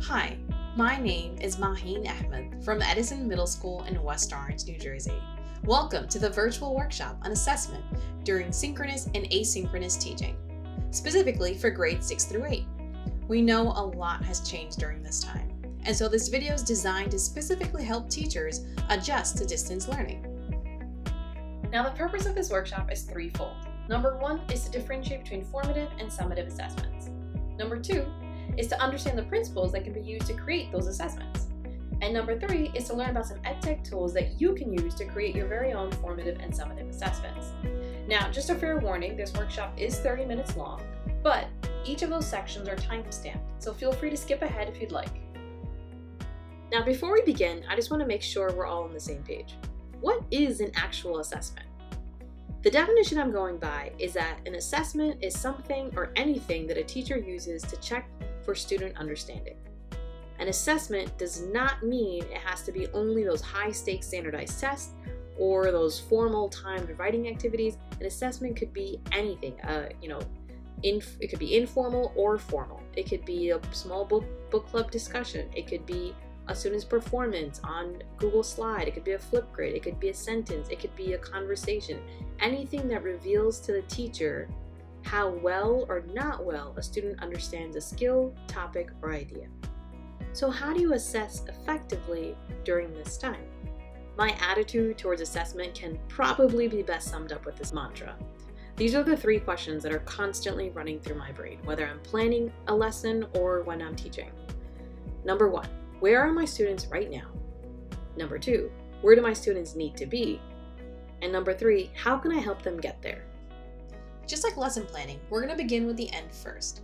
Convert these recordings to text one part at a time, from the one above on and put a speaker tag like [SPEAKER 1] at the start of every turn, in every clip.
[SPEAKER 1] Hi, my name is Maheen Ahmad from Edison Middle School in West Orange, New Jersey. Welcome to the virtual workshop on assessment during synchronous and asynchronous teaching, specifically for grades 6 through 8. We know a lot has changed during this time, and so this video is designed to specifically help teachers adjust to distance learning. Now, the purpose of this workshop is threefold. Number 1 is to differentiate between formative and summative assessments. Number 2 is to understand the principles that can be used to create those assessments. And number 3 is to learn about some EdTech tools that you can use to create your very own formative and summative assessments. Now, just a fair warning, this workshop is 30 minutes long, but each of those sections are time-stamped, so feel free to skip ahead if you'd like. Now, before we begin, I just want to make sure we're all on the same page. What is an actual assessment? The definition I'm going by is that an assessment is something or anything that a teacher uses to check for student understanding. An assessment does not mean it has to be only those high-stakes standardized tests or those formal timed writing activities. An assessment could be anything. It could be informal or formal. It could be a small book club discussion. It could be a student's performance on Google Slide. It could be a flip grid. It could be a sentence. It could be a conversation. Anything that reveals to the teacher how well or not well a student understands a skill, topic, or idea. So how do you assess effectively during this time? My attitude towards assessment can probably be best summed up with this mantra. These are the 3 questions that are constantly running through my brain, whether I'm planning a lesson or when I'm teaching. Number 1, where are my students right now? Number 2, where do my students need to be? And number 3, how can I help them get there? Just like lesson planning, we're going to begin with the end first.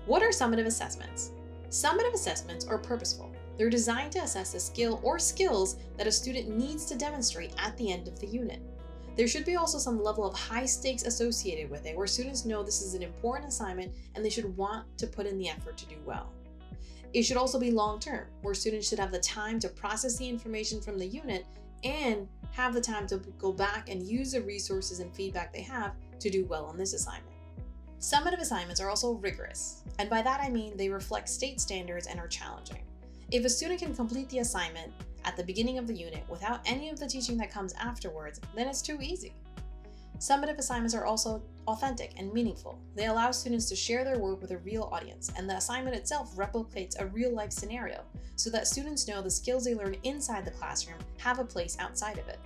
[SPEAKER 1] What are summative assessments? Summative assessments are purposeful. They're designed to assess a skill or skills that a student needs to demonstrate at the end of the unit. There should be also some level of high stakes associated with it, where students know this is an important assignment and they should want to put in the effort to do well. It should also be long-term, where students should have the time to process the information from the unit and have the time to go back and use the resources and feedback they have to do well on this assignment. Summative assignments are also rigorous, and by that I mean they reflect state standards and are challenging. If a student can complete the assignment at the beginning of the unit without any of the teaching that comes afterwards, then it's too easy. Summative assignments are also authentic and meaningful. They allow students to share their work with a real audience, and the assignment itself replicates a real-life scenario so that students know the skills they learn inside the classroom have a place outside of it.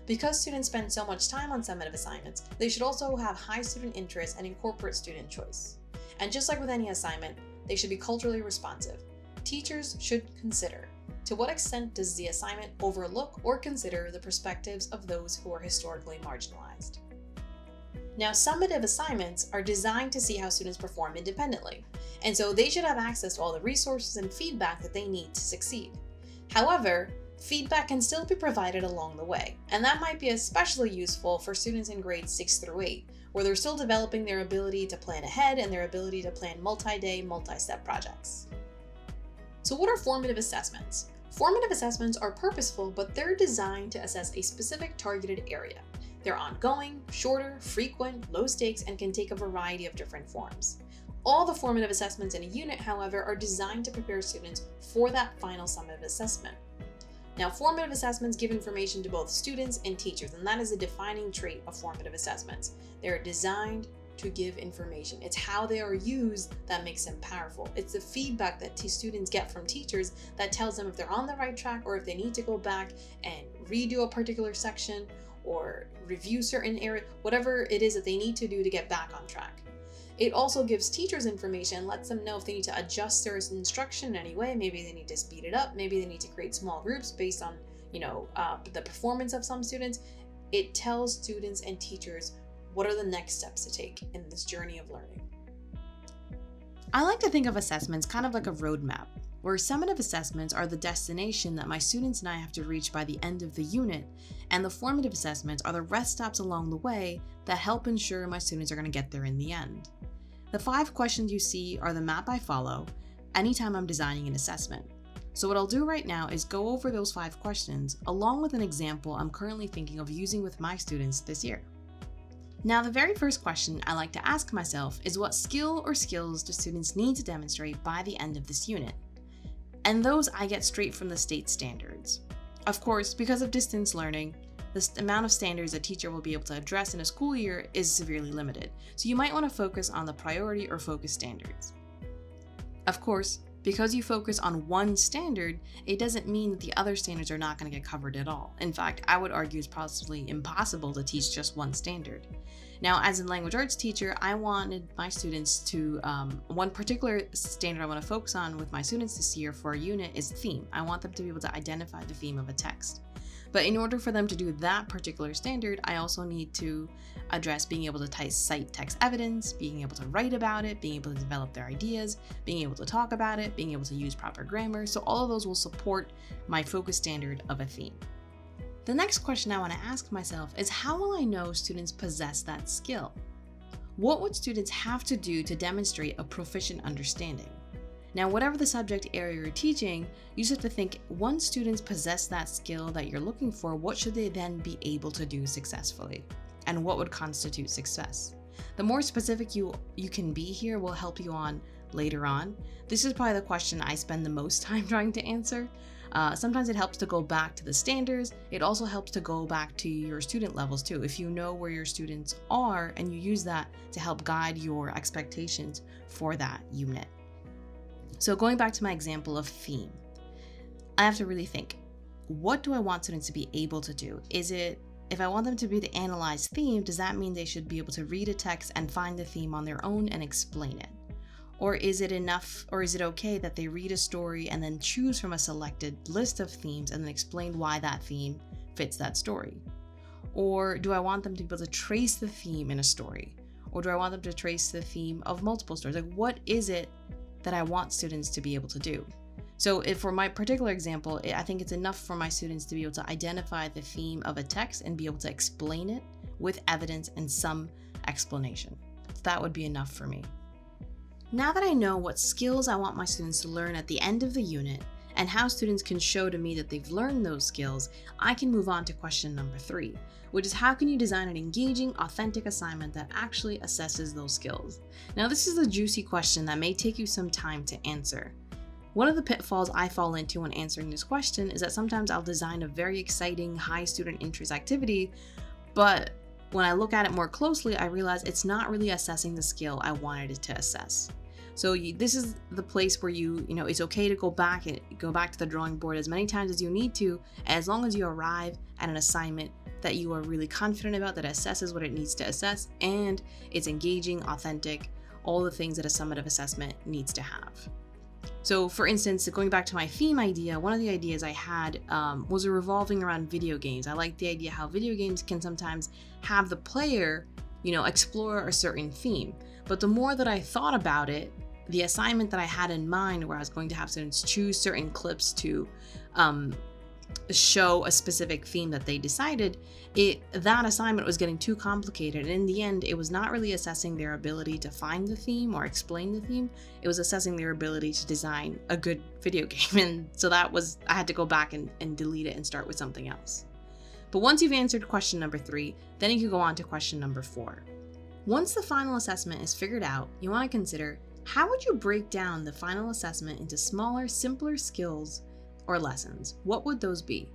[SPEAKER 1] Because students spend so much time on summative assignments, they should also have high student interest and incorporate student choice. And just like with any assignment, they should be culturally responsive. Teachers should consider, to what extent does the assignment overlook or consider the perspectives of those who are historically marginalized? Now, summative assignments are designed to see how students perform independently, and so they should have access to all the resources and feedback that they need to succeed. However, feedback can still be provided along the way, and that might be especially useful for students in grades 6 through 8, where they're still developing their ability to plan ahead and their ability to plan multi-day, multi-step projects. So what are formative assessments? Formative assessments are purposeful, but they're designed to assess a specific targeted area. They're ongoing, shorter, frequent, low stakes, and can take a variety of different forms. All the formative assessments in a unit, however, are designed to prepare students for that final summative assessment. Now, formative assessments give information to both students and teachers, and that is a defining trait of formative assessments. They're designed to give information. It's how they are used that makes them powerful. It's the feedback that students get from teachers that tells them if they're on the right track or if they need to go back and redo a particular section or review certain areas, whatever it is that they need to do to get back on track. It also gives teachers information, lets them know if they need to adjust their instruction in any way. Maybe they need to speed it up. Maybe they need to create small groups based on, the performance of some students. It tells students and teachers what are the next steps to take in this journey of learning. I like to think of assessments kind of like a roadmap, where summative assessments are the destination that my students and I have to reach by the end of the unit, and the formative assessments are the rest stops along the way that help ensure my students are going to get there in the end. The 5 questions you see are the map I follow anytime I'm designing an assessment. So what I'll do right now is go over those 5 questions along with an example I'm currently thinking of using with my students this year. Now, the very first question I like to ask myself is what skill or skills do students need to demonstrate by the end of this unit? And those I get straight from the state standards. Of course, because of distance learning, the amount of standards a teacher will be able to address in a school year is severely limited, so you might want to focus on the priority or focus standards. Of course, because you focus on one standard, it doesn't mean that the other standards are not going to get covered at all. In fact, I would argue it's possibly impossible to teach just one standard. Now, as a language arts teacher, I wanted my students to, one particular standard I want to focus on with my students this year for a unit is theme. I want them to be able to identify the theme of a text. But in order for them to do that particular standard, I also need to address being able to cite text evidence, being able to write about it, being able to develop their ideas, being able to talk about it, being able to use proper grammar. So all of those will support my focus standard of a theme. The next question I want to ask myself is, how will I know students possess that skill? What would students have to do to demonstrate a proficient understanding? Now, whatever the subject area you're teaching, you just have to think, once students possess that skill that you're looking for, what should they then be able to do successfully? And what would constitute success? The more specific you can be here will help you on later on. This is probably the question I spend the most time trying to answer. Sometimes it helps to go back to the standards. It also helps to go back to your student levels too. If you know where your students are and you use that to help guide your expectations for that unit. So going back to my example of theme, I have to really think, what do I want students to be able to do? If I want them to be able to analyze theme, does that mean they should be able to read a text and find the theme on their own and explain it? Or is it enough, or is it okay that they read a story and then choose from a selected list of themes and then explain why that theme fits that story? Or do I want them to be able to trace the theme in a story? Or do I want them to trace the theme of multiple stories? Like, what is it that I want students to be able to do? So if for my particular example, I think it's enough for my students to be able to identify the theme of a text and be able to explain it with evidence and some explanation. That would be enough for me. Now that I know what skills I want my students to learn at the end of the unit and how students can show to me that they've learned those skills, I can move on to question number 3, which is, how can you design an engaging, authentic assignment that actually assesses those skills? Now, this is a juicy question that may take you some time to answer. One of the pitfalls I fall into when answering this question is that sometimes I'll design a very exciting, high student interest activity, but when I look at it more closely, I realize it's not really assessing the skill I wanted it to assess. So this is the place where it's okay to go back to the drawing board as many times as you need to, as long as you arrive at an assignment that you are really confident about, that assesses what it needs to assess, and it's engaging, authentic, all the things that a summative assessment needs to have. So for instance, going back to my theme idea, one of the ideas I had was revolving around video games. I like the idea how video games can sometimes have the player, explore a certain theme. But the more that I thought about it, the assignment that I had in mind, where I was going to have students choose certain clips to show a specific theme that they decided, that assignment was getting too complicated. And in the end, it was not really assessing their ability to find the theme or explain the theme. It was assessing their ability to design a good video game. And so I had to go back and delete it and start with something else. But once you've answered question number 3, then you can go on to question number 4. Once the final assessment is figured out, you want to consider, how would you break down the final assessment into smaller, simpler skills or lessons? What would those be?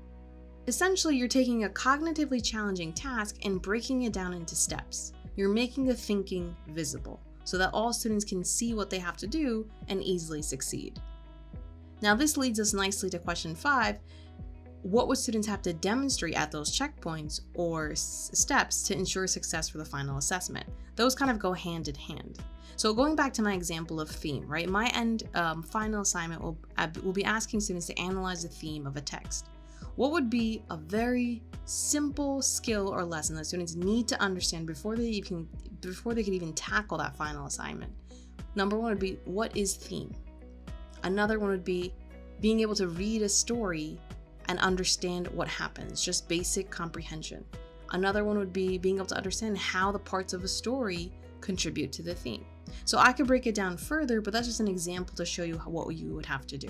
[SPEAKER 1] Essentially, you're taking a cognitively challenging task and breaking it down into steps. You're making the thinking visible so that all students can see what they have to do and easily succeed. Now, this leads us nicely to question 5. What would students have to demonstrate at those checkpoints or steps to ensure success for the final assessment? Those kind of go hand in hand. So going back to my example of theme, right? My final assignment will be asking students to analyze the theme of a text. What would be a very simple skill or lesson that students need to understand before they could even tackle that final assignment? Number 1 would be, what is theme? Another one would be being able to read a story and understand what happens, just basic comprehension. Another one would be being able to understand how the parts of a story contribute to the theme. So I could break it down further, but that's just an example to show you what you would have to do.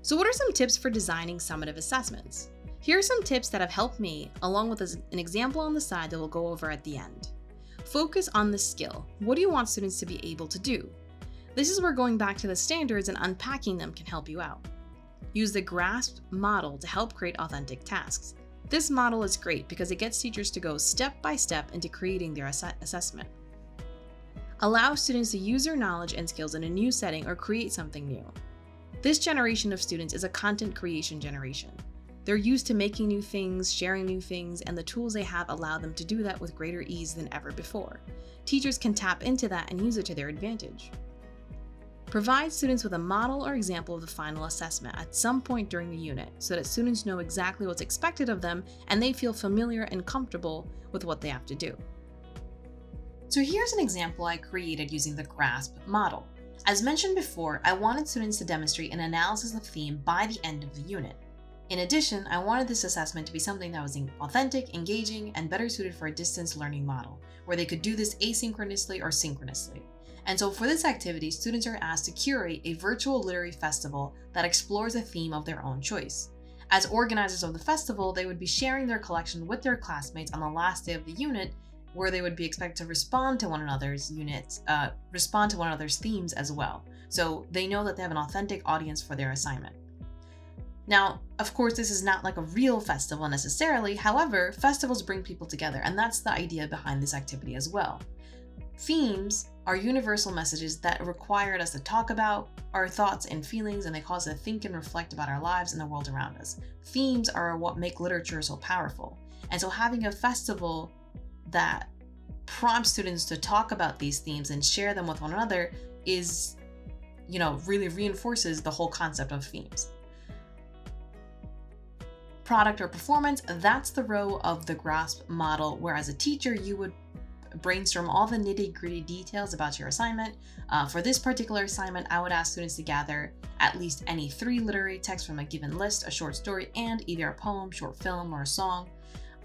[SPEAKER 1] So what are some tips for designing summative assessments? Here are some tips that have helped me, along with an example on the side that we'll go over at the end. Focus on the skill. What do you want students to be able to do? This is where going back to the standards and unpacking them can help you out. Use the GRASP model to help create authentic tasks. This model is great because it gets teachers to go step by step into creating their assessment. Allow students to use their knowledge and skills in a new setting or create something new. This generation of students is a content creation generation. They're used to making new things, sharing new things, and the tools they have allow them to do that with greater ease than ever before. Teachers can tap into that and use it to their advantage. Provide students with a model or example of the final assessment at some point during the unit so that students know exactly what's expected of them and they feel familiar and comfortable with what they have to do. So here's an example I created using the GRASP model. As mentioned before, I wanted students to demonstrate an analysis of theme by the end of the unit. In addition, I wanted this assessment to be something that was authentic, engaging, and better suited for a distance learning model, where they could do this asynchronously or synchronously. And so for this activity, students are asked to curate a virtual literary festival that explores a theme of their own choice. As organizers of the festival, they would be sharing their collection with their classmates on the last day of the unit, where they would be expected to respond to one another's themes as well. So they know that they have an authentic audience for their assignment. Now, of course, this is not like a real festival necessarily. However, festivals bring people together, and that's the idea behind this activity as well. Themes are universal messages that require us to talk about our thoughts and feelings, and they cause us to think and reflect about our lives and the world around us. Themes are what make literature so powerful. And so having a festival that prompts students to talk about these themes and share them with one another is, really reinforces the whole concept of themes. Product or performance, that's the row of the GRASP model, where as a teacher, you would brainstorm all the nitty-gritty details about your assignment. For this particular assignment, I would ask students to gather at least any 3 literary texts from a given list, a short story, and either a poem, short film, or a song.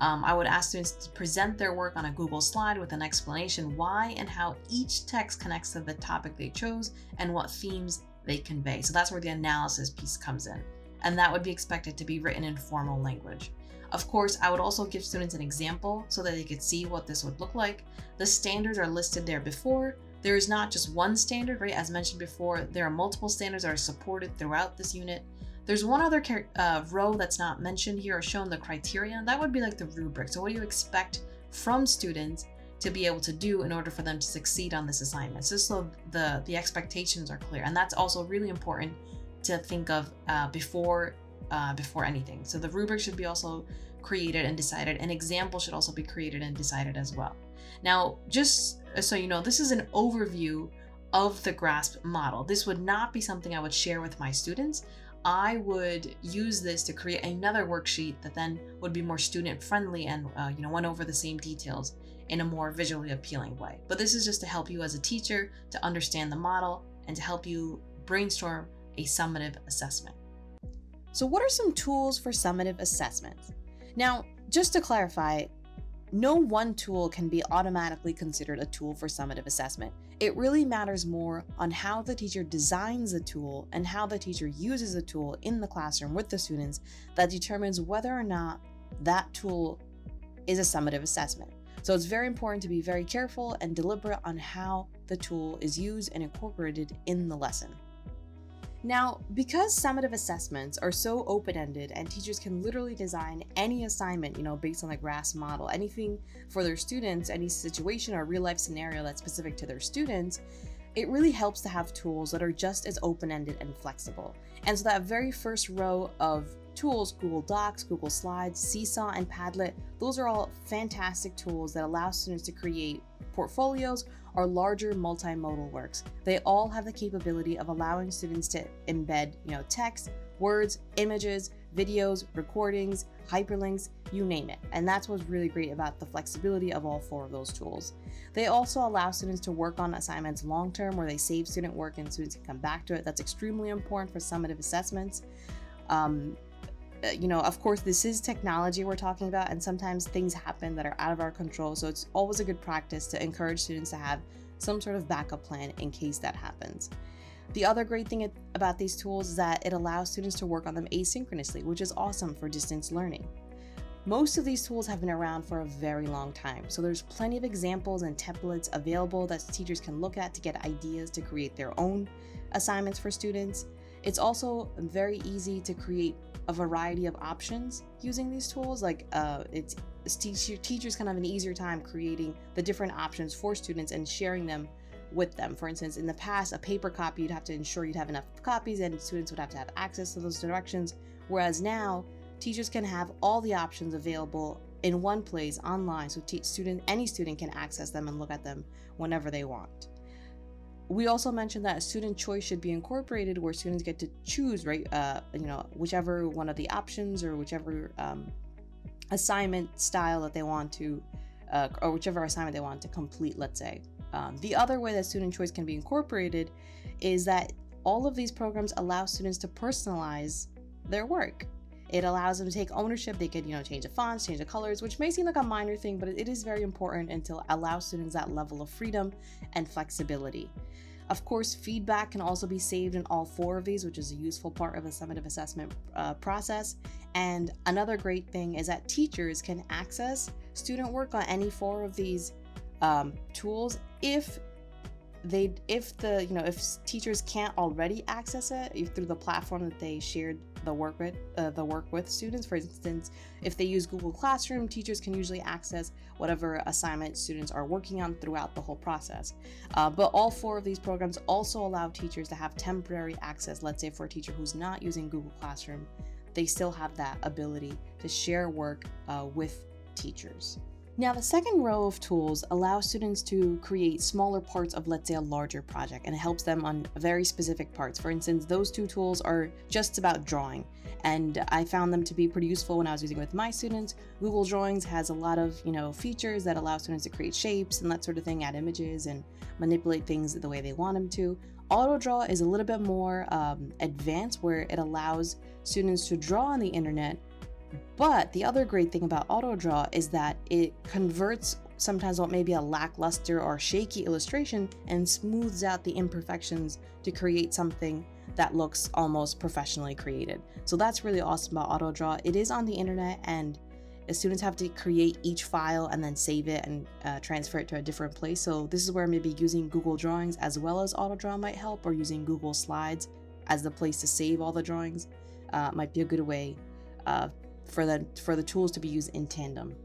[SPEAKER 1] I would ask students to present their work on a Google slide with an explanation why and how each text connects to the topic they chose and what themes they convey. So that's where the analysis piece comes in. And that would be expected to be written in formal language. Of course, I would also give students an example so that they could see what this would look like. The standards are listed there before. There is not just one standard, right? As mentioned before, there are multiple standards that are supported throughout this unit. There's one other row that's not mentioned here or shown, the criteria, and that would be like the rubric. So what do you expect from students to be able to do in order for them to succeed on this assignment? So the expectations are clear, and that's also really important to think of before anything. So the rubric should be also created and decided. An example should also be created and decided as well. Now, just so you know, this is an overview of the GRASP model. This would not be something I would share with my students. I would use this to create another worksheet that then would be more student friendly and went over the same details in a more visually appealing way. But this is just to help you as a teacher to understand the model and to help you brainstorm a summative assessment. So what are some tools for summative assessments? Now, just to clarify, no one tool can be automatically considered a tool for summative assessment. It really matters more on how the teacher designs the tool and how the teacher uses the tool in the classroom with the students that determines whether or not that tool is a summative assessment. So it's very important to be very careful and deliberate on how the tool is used and incorporated in the lesson. Now, because summative assessments are so open-ended and teachers can literally design any assignment, based on the GRASP model, anything for their students, any situation or real-life scenario that's specific to their students, it really helps to have tools that are just as open-ended and flexible. And so that very first row of tools, Google Docs, Google Slides, Seesaw, and Padlet, those are all fantastic tools that allow students to create portfolios or larger multimodal works. They all have the capability of allowing students to embed, text, words, images, videos, recordings, hyperlinks, you name it. And that's what's really great about the flexibility of all 4 of those tools. They also allow students to work on assignments long-term where they save student work and students can come back to it. That's extremely important for summative assessments. Of course, this is technology we're talking about, and sometimes things happen that are out of our control. So it's always a good practice to encourage students to have some sort of backup plan in case that happens. The other great thing about these tools is that it allows students to work on them asynchronously, which is awesome for distance learning.
[SPEAKER 2] Most of these tools have been around for a very long time, so there's plenty of examples and templates available that teachers can look at to get ideas to create their own assignments for students. It's also very easy to create a variety of options using these tools. Teachers can have an easier time creating the different options for students and sharing them with them. For instance, in the past, a paper copy, you'd have to ensure you'd have enough copies and students would have to have access to those directions, whereas now teachers can have all the options available in one place online, so any student can access them and look at them whenever they want. We also mentioned that a student choice should be incorporated, where students get to choose, right? Whichever one of the options or whichever assignment style that they want to, or whichever assignment they want to complete, let's say. The other way that student choice can be incorporated is that all of these programs allow students to personalize their work. It allows them to take ownership. They could, change the fonts, change the colors, which may seem like a minor thing, but it is very important and to allow students that level of freedom and flexibility. Of course, feedback can also be saved in all 4 of these, which is a useful part of the summative assessment process. And another great thing is that teachers can access student work on any 4 of these tools if teachers can't already access it through the platform that they shared the work with students. For instance, if they use Google Classroom, teachers can usually access whatever assignment students are working on throughout the whole process. But all 4 of these programs also allow teachers to have temporary access. Let's say for a teacher who's not using Google Classroom, they still have that ability to share work with teachers. Now, the second row of tools allow students to create smaller parts of, let's say, a larger project, and it helps them on very specific parts. For instance, those 2 tools are just about drawing, and I found them to be pretty useful when I was using it with my students. Google Drawings has a lot of, features that allow students to create shapes and that sort of thing, add images and manipulate things the way they want them to. AutoDraw is a little bit more advanced, where it allows students to draw on the internet. But the other great thing about AutoDraw is that it converts sometimes what may be a lackluster or shaky illustration and smooths out the imperfections to create something that looks almost professionally created. So that's really awesome about AutoDraw. It is on the internet, and students have to create each file and then save it and transfer it to a different place. So this is where maybe using Google Drawings as well as AutoDraw might help, or using Google Slides as the place to save all the drawings might be a good way for the tools to be used in tandem.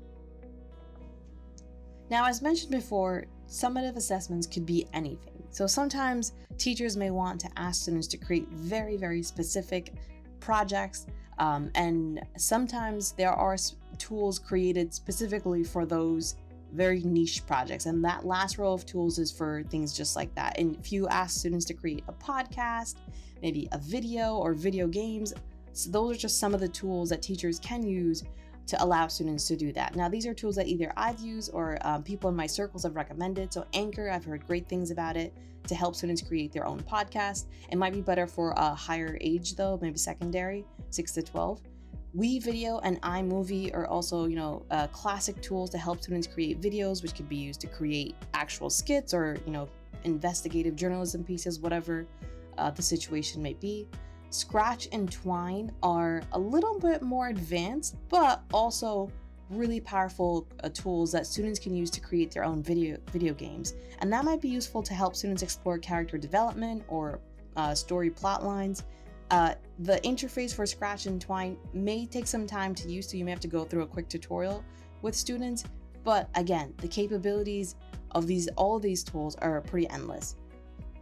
[SPEAKER 2] Now, as mentioned before, summative assessments could be anything. So sometimes teachers may want to ask students to create very, very specific projects, and sometimes there are tools created specifically for those very niche projects, and that last row of tools is for things just like that. And if you ask students to create a podcast, maybe a video or video games, so those are just some of the tools that teachers can use to allow students to do that. Now, these are tools that either I've used or people in my circles have recommended. So Anchor, I've heard great things about it to help students create their own podcast. It might be better for a higher age though, maybe secondary, 6 to 12. WeVideo and iMovie are also, classic tools to help students create videos, which could be used to create actual skits or, investigative journalism pieces, whatever the situation may be. Scratch and Twine are a little bit more advanced, but also really powerful tools that students can use to create their own video games. And that might be useful to help students explore character development or story plot lines. The interface for Scratch and Twine may take some time to use, so you may have to go through a quick tutorial with students. But again, the capabilities of all of these tools are pretty endless.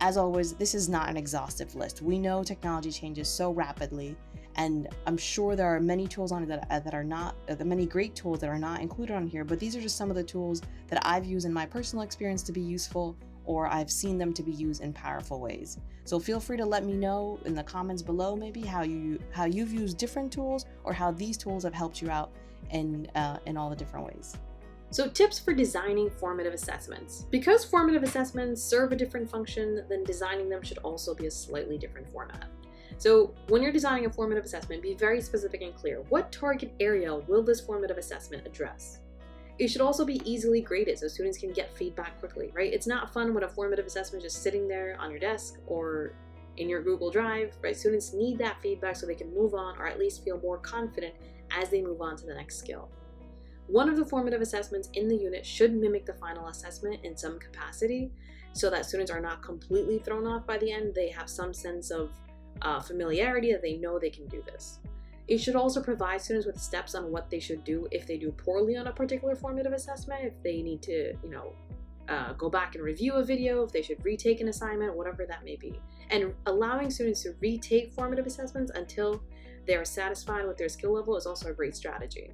[SPEAKER 2] As always, this is not an exhaustive list. We know technology changes so rapidly, and I'm sure there are many tools on it that are not, many great tools that are not included on here, but these are just some of the tools that I've used in my personal experience to be useful, or I've seen them to be used in powerful ways. So feel free to let me know in the comments below maybe how you've used different tools, or how these tools have helped you out in all the different ways.
[SPEAKER 1] So tips for designing formative assessments. Because formative assessments serve a different function, then designing them should also be a slightly different format. So when you're designing a formative assessment, be very specific and clear. What target area will this formative assessment address? It should also be easily graded so students can get feedback quickly, right? It's not fun when a formative assessment is just sitting there on your desk or in your Google Drive, right? Students need that feedback so they can move on, or at least feel more confident as they move on to the next skill. One of the formative assessments in the unit should mimic the final assessment in some capacity so that students are not completely thrown off by the end. They have some sense of familiarity that they know they can do this. It should also provide students with steps on what they should do if they do poorly on a particular formative assessment, if they need to, go back and review a video, if they should retake an assignment, whatever that may be. And allowing students to retake formative assessments until they are satisfied with their skill level is also a great strategy.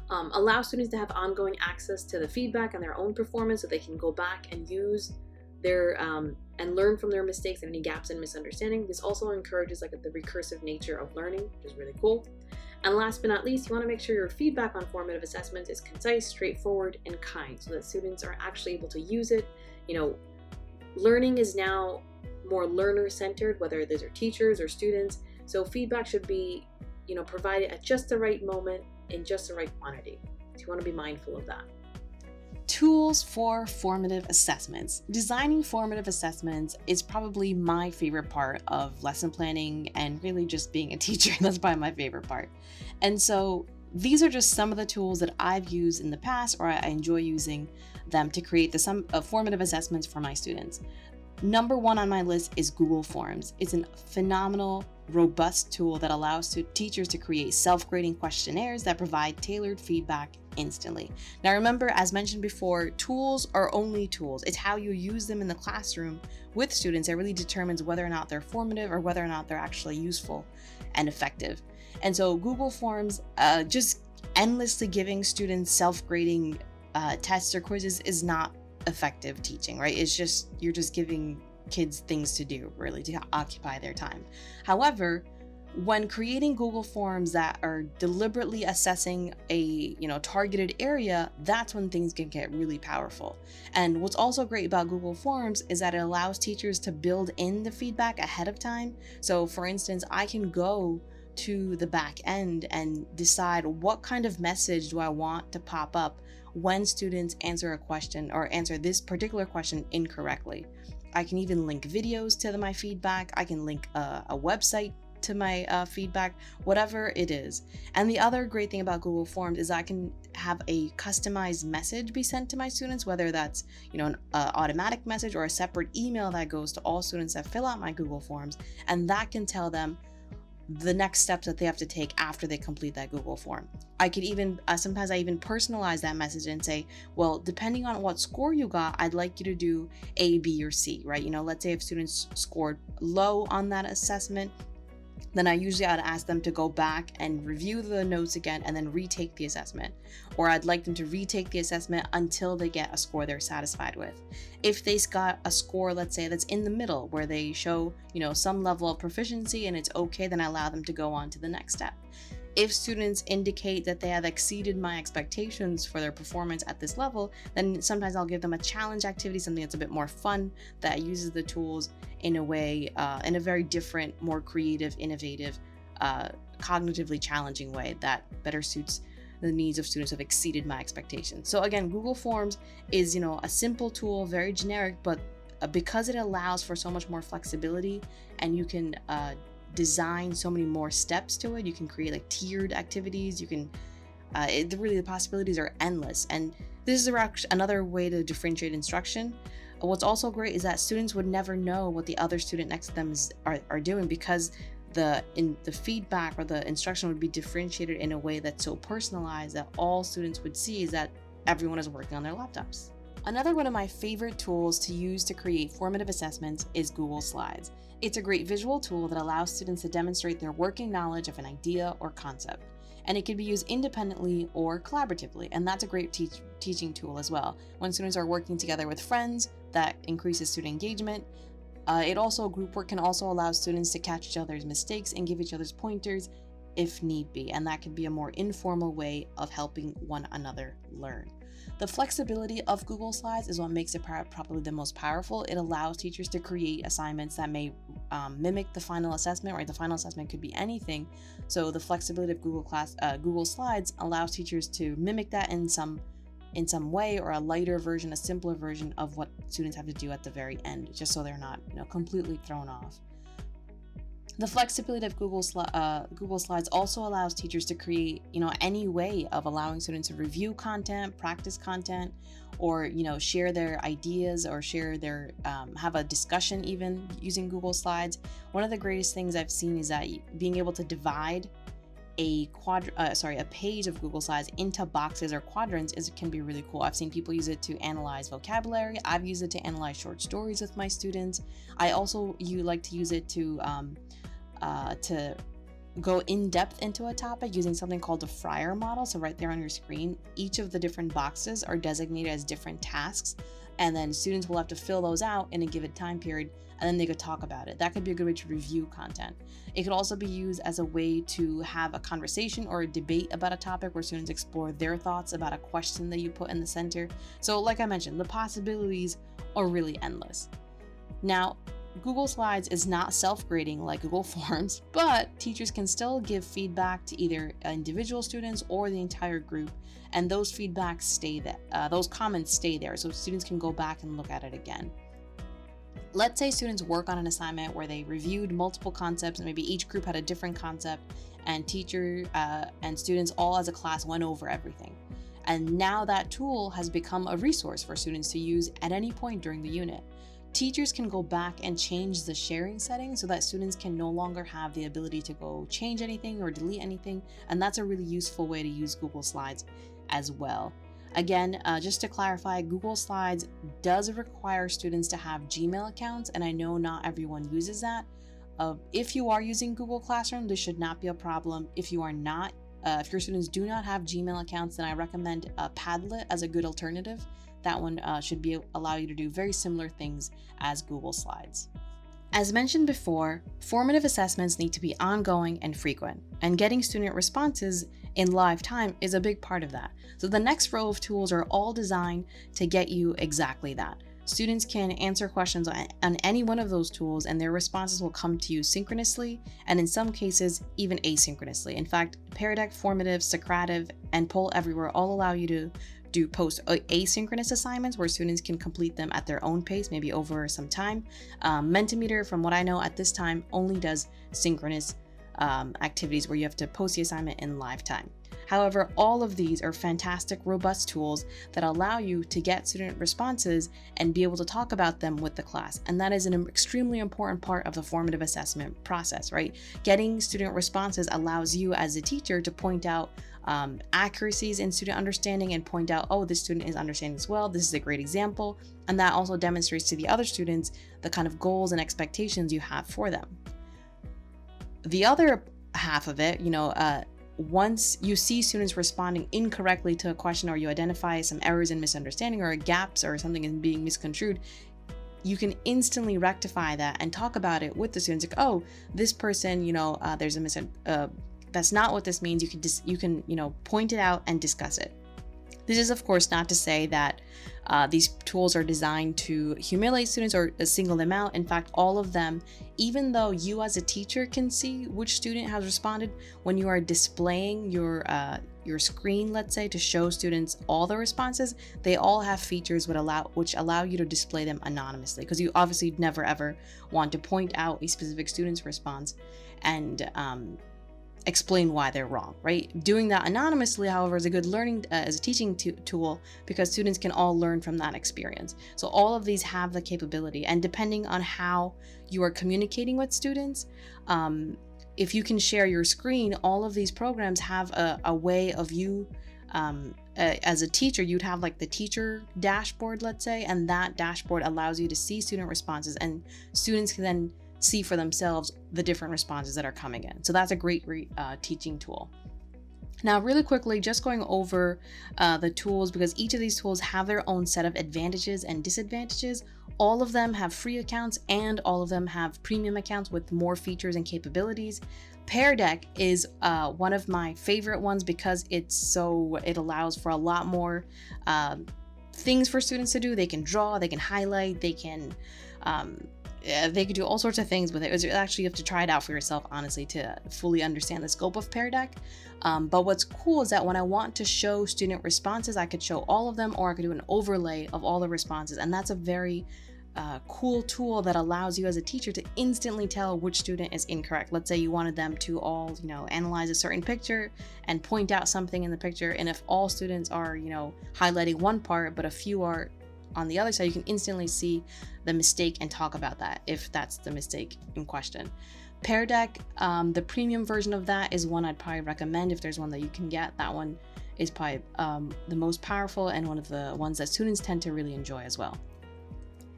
[SPEAKER 1] Allow students to have ongoing access to the feedback on their own performance so they can go back and use their and learn from their mistakes and any gaps and misunderstanding. This also encourages the recursive nature of learning, which is really cool. And last but not least, you want to make sure your feedback on formative assessments is concise, straightforward, and kind so that students are actually able to use it. Learning is now more learner-centered, whether those are teachers or students. So feedback should be, provided at just the right moment in just the right quantity. So you want to be mindful of that.
[SPEAKER 2] Tools for formative assessments. Designing formative assessments is probably my favorite part of lesson planning and really just being a teacher. That's probably my favorite part. And so these are just some of the tools that I've used in the past, or I enjoy using them to create the formative assessments for my students. Number one on my list is Google Forms. It's a phenomenal, robust tool that allows teachers to create self-grading questionnaires that provide tailored feedback instantly. Now remember, as mentioned before, tools are only tools. It's how you use them in the classroom with students that really determines whether or not they're formative or whether or not they're actually useful and effective. And so Google Forms, just endlessly giving students self-grading tests or quizzes is not effective teaching, right? You're just giving kids things to do, really, to occupy their time. However, when creating Google Forms that are deliberately assessing a targeted area, that's when things can get really powerful. And what's also great about Google Forms is that it allows teachers to build in the feedback ahead of time. So for instance, I can go to the back end and decide what kind of message do I want to pop up when students answer a question or answer this particular question incorrectly. I can even link videos to my feedback. I can link a website to my feedback, whatever it is. And the other great thing about Google Forms is I can have a customized message be sent to my students, whether that's an automatic message or a separate email that goes to all students that fill out my Google Forms, and that can tell them the next steps that they have to take after they complete that Google form. I could even, sometimes I even personalize that message and say, well, depending on what score you got, I'd like you to do A, B, or C, right? Let's say if students scored low on that assessment, then I usually I'd ask them to go back and review the notes again and then retake the assessment. Or I'd like them to retake the assessment until they get a score they're satisfied with. If they got a score, let's say, that's in the middle, where they show, some level of proficiency and it's okay, then I allow them to go on to the next step. If students indicate that they have exceeded my expectations for their performance at this level, then sometimes I'll give them a challenge activity, something that's a bit more fun, that uses the tools in a way, in a very different, more creative, innovative, cognitively challenging way that better suits the needs of students who have exceeded my expectations. So again, Google Forms is, a simple tool, very generic, but because it allows for so much more flexibility and you can design so many more steps to it. You can create tiered activities. You can, really the possibilities are endless. And this is another way to differentiate instruction. What's also great is that students would never know what the other student next to them are doing, because the feedback or the instruction would be differentiated in a way that's so personalized that all students would see is that everyone is working on their laptops. Another one of my favorite tools to use to create formative assessments is Google Slides. It's a great visual tool that allows students to demonstrate their working knowledge of an idea or concept. And it can be used independently or collaboratively, and that's a great teaching tool as well. When students are working together with friends, that increases student engagement. Group work can also allow students to catch each other's mistakes and give each other's pointers if need be, and that can be a more informal way of helping one another learn. The flexibility of Google Slides is what makes it probably the most powerful. It allows teachers to create assignments that may mimic the final assessment, right? The final assessment could be anything. So the flexibility of Google Slides allows teachers to mimic that in some way, or a lighter version, a simpler version of what students have to do at the very end, just so they're not, completely thrown off. The flexibility of Google Slides also allows teachers to create, any way of allowing students to review content, practice content, or, share their ideas or have a discussion even using Google Slides. One of the greatest things I've seen is that being able to divide a page of Google Slides into boxes or quadrants can be really cool. I've seen people use it to analyze vocabulary. I've used it to analyze short stories with my students. I also like to use it to go in depth into a topic using something called the Fryer model. So right there on your screen, each of the different boxes are designated as different tasks, and then students will have to fill those out in a given time period, and then they could talk about it. That could be a good way to review content. It could also be used as a way to have a conversation or a debate about a topic where students explore their thoughts about a question that you put in the center. So like I mentioned, the possibilities are really endless. Now, Google Slides is not self-grading like Google Forms, but teachers can still give feedback to either individual students or the entire group, and those feedbacks stay there. Those comments stay there, so students can go back and look at it again. Let's say students work on an assignment where they reviewed multiple concepts, and maybe each group had a different concept, and teacher and students all as a class went over everything. And now that tool has become a resource for students to use at any point during the unit. Teachers can go back and change the sharing settings so that students can no longer have the ability to go change anything or delete anything, and that's a really useful way to use Google Slides as well. Again, just to clarify, Google Slides does require students to have Gmail accounts, and I know not everyone uses that. If you are using Google Classroom, this should not be a problem. If you are not, if your students do not have Gmail accounts, then I recommend Padlet as a good alternative. That one should allow you to do very similar things as Google Slides. As mentioned before, formative assessments need to be ongoing and frequent, and getting student responses in live time is a big part of that. So the next row of tools are all designed to get you exactly that. Students can answer questions on any one of those tools, and their responses will come to you synchronously, and in some cases, even asynchronously. In fact, Pear Deck, Formative, Socrative, and Poll Everywhere all allow you to do post asynchronous assignments where students can complete them at their own pace, maybe over some time. Mentimeter, from what I know at this time, only does synchronous activities where you have to post the assignment in live time. However, all of these are fantastic, robust tools that allow you to get student responses and be able to talk about them with the class. And that is an extremely important part of the formative assessment process, right? Getting student responses allows you as a teacher to point out accuracies in student understanding and point out, oh, this student is understanding this well, this is a great example. And that also demonstrates to the other students the kind of goals and expectations you have for them. The other half of it, once you see students responding incorrectly to a question, or you identify some errors and misunderstanding or gaps or something is being misconstrued, you can instantly rectify that and talk about it with the students. Like, oh, this person, there's a that's not what this means. You can point it out and discuss it. This is, of course, not to say that these tools are designed to humiliate students or single them out. In fact, all of them, even though you as a teacher can see which student has responded, when you are displaying your screen, let's say, to show students all the responses, they all have features which allow you to display them anonymously, because you obviously never ever want to point out a specific student's response and explain why they're wrong, right? Doing that anonymously, however, is a good learning as a teaching tool, because students can all learn from that experience. So all of these have the capability, and depending on how you are communicating with students, if you can share your screen, all of these programs have a way of you, as a teacher, you'd have like the teacher dashboard, let's say, and that dashboard allows you to see student responses, and students can then see for themselves the different responses that are coming in. So that's a great teaching tool. Now, really quickly, just going over the tools, because each of these tools have their own set of advantages and disadvantages. All of them have free accounts, and all of them have premium accounts with more features and capabilities. Pear Deck is one of my favorite ones because it allows for a lot more things for students to do. They can draw, they can highlight, they can do all sorts of things with it. Actually, you have to try it out for yourself, honestly, to fully understand the scope of Pear Deck. But what's cool is that when I want to show student responses, I could show all of them, or I could do an overlay of all the responses. And that's a very cool tool that allows you as a teacher to instantly tell which student is incorrect. Let's say you wanted them to all, analyze a certain picture and point out something in the picture. And if all students are, highlighting one part, but a few are on the other side, you can instantly see the mistake and talk about that if that's the mistake in question. Pear Deck, the premium version of that is one I'd probably recommend if there's one that you can get. That one is probably the most powerful and one of the ones that students tend to really enjoy as well.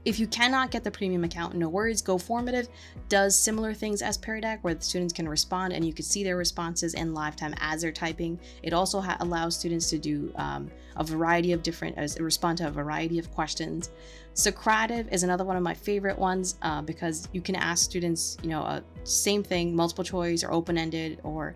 [SPEAKER 2] If you cannot get the premium account, no worries. Go Formative does similar things as Pear Deck, where the students can respond and you can see their responses in live time as they're typing. It also allows students to do a variety of respond to a variety of questions. Synchronous is another one of my favorite ones because you can ask students, same thing, multiple choice or open-ended or,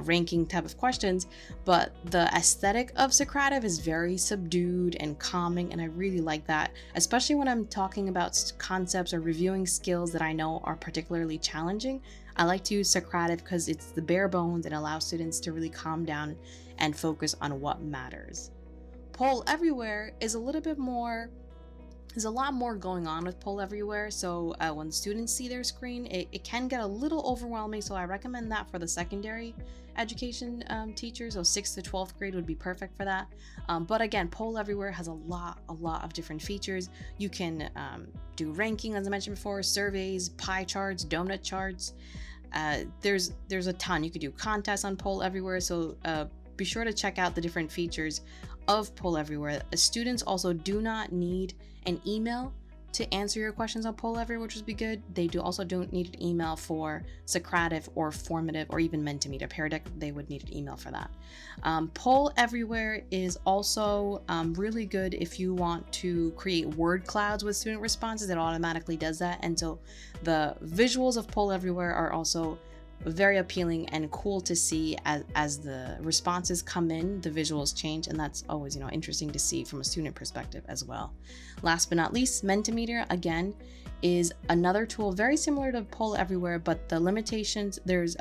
[SPEAKER 2] ranking type of questions, but the aesthetic of Synchronous is very subdued and calming, and I really like that, especially when I'm talking about concepts or reviewing skills that I know are particularly challenging. I like to use Synchronous because it's the bare bones and allows students to really calm down and focus on what matters. Poll Everywhere is a little bit more. There's a lot more going on with Poll Everywhere, so when students see their screen, it can get a little overwhelming, so I recommend that for the secondary education teachers, so 6th to 12th grade would be perfect for that. But again, Poll Everywhere has a lot of different features. You can do ranking, as I mentioned before, surveys, pie charts, donut charts. There's a ton. You could do contests on Poll Everywhere, so be sure to check out the different features of Poll Everywhere. Students also do not need an email to answer your questions on Poll Everywhere, which would be good. They don't need an email for Socrative or Formative or even Mentimeter. Pear Deck, they would need an email for that. Poll Everywhere is also really good if you want to create word clouds with student responses. It automatically does that, and so the visuals of Poll Everywhere are also very appealing and cool to see as the responses come in, the visuals change, and that's always interesting to see from a student perspective as well. Last but not least, Mentimeter again is another tool very similar to Poll Everywhere, but the limitations, there's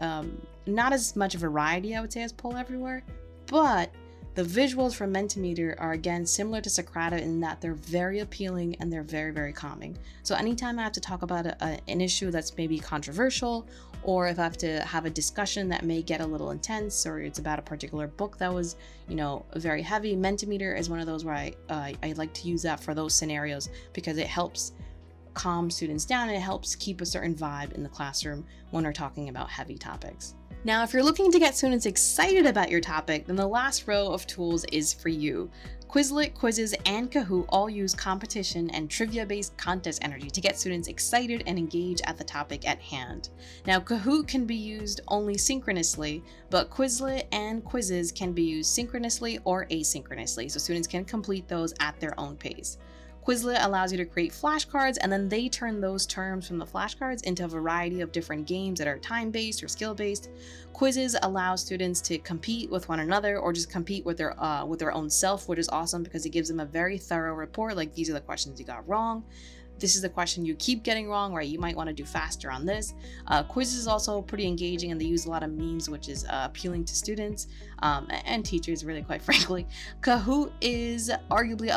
[SPEAKER 2] not as much variety I would say as Poll Everywhere, but the visuals from Mentimeter are again similar to Socrative in that they're very appealing and they're very calming. So anytime I have to talk about an issue that's maybe controversial, or if I have to have a discussion that may get a little intense, or it's about a particular book that was, very heavy, Mentimeter is one of those where I like to use that for those scenarios because it helps calm students down and it helps keep a certain vibe in the classroom when we're talking about heavy topics. Now, if you're looking to get students excited about your topic, then the last row of tools is for you. Quizlet, Quizzes, and Kahoot all use competition and trivia-based contest energy to get students excited and engaged at the topic at hand. Now, Kahoot can be used only synchronously, but Quizlet and Quizzes can be used synchronously or asynchronously, so students can complete those at their own pace. Quizlet allows you to create flashcards, and then they turn those terms from the flashcards into a variety of different games that are time-based or skill-based. Quizzes allow students to compete with one another or just compete with their own self, which is awesome because it gives them a very thorough report, like these are the questions you got wrong. This is the question you keep getting wrong, right? You might want to do faster on this. Quizzes is also pretty engaging and they use a lot of memes, which is appealing to students and teachers, really, quite frankly. Kahoot is arguably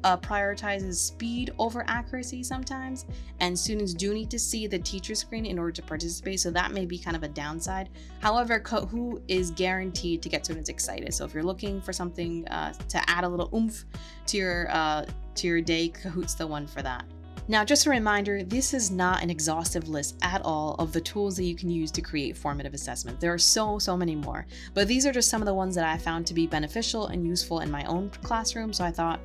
[SPEAKER 2] prioritizes speed over accuracy sometimes, and students do need to see the teacher screen in order to participate, so that may be kind of a downside. However, Kahoot is guaranteed to get students excited, so if you're looking for something to add a little oomph to your day, Kahoot's the one for that. Now, just a reminder, this is not an exhaustive list at all of the tools that you can use to create formative assessment. There are so many more, but these are just some of the ones that I found to be beneficial and useful in my own classroom, so I thought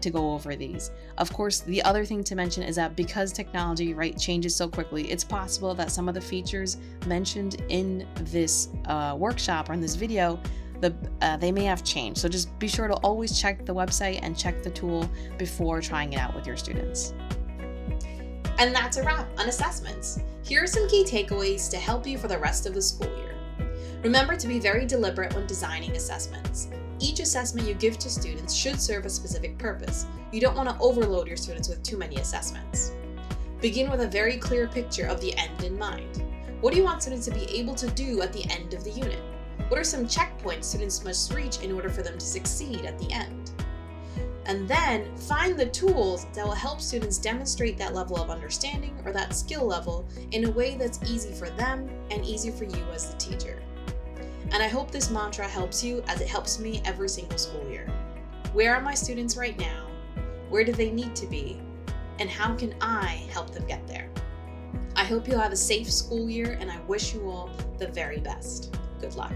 [SPEAKER 2] to go over these. Of course, the other thing to mention is that because technology, changes so quickly, it's possible that some of the features mentioned in this workshop or in this video they may have changed. So just be sure to always check the website and check the tool before trying it out with your students.
[SPEAKER 1] And that's a wrap on assessments. Here are some key takeaways to help you for the rest of the school year. Remember to be very deliberate when designing assessments. Each assessment you give to students should serve a specific purpose. You don't want to overload your students with too many assessments. Begin with a very clear picture of the end in mind. What do you want students to be able to do at the end of the unit? What are some checkpoints students must reach in order for them to succeed at the end? And then find the tools that will help students demonstrate that level of understanding or that skill level in a way that's easy for them and easy for you as the teacher. And I hope this mantra helps you as it helps me every single school year. Where are my students right now? Where do they need to be? And how can I help them get there? I hope you'll have a safe school year, and I wish you all the very best. Good luck.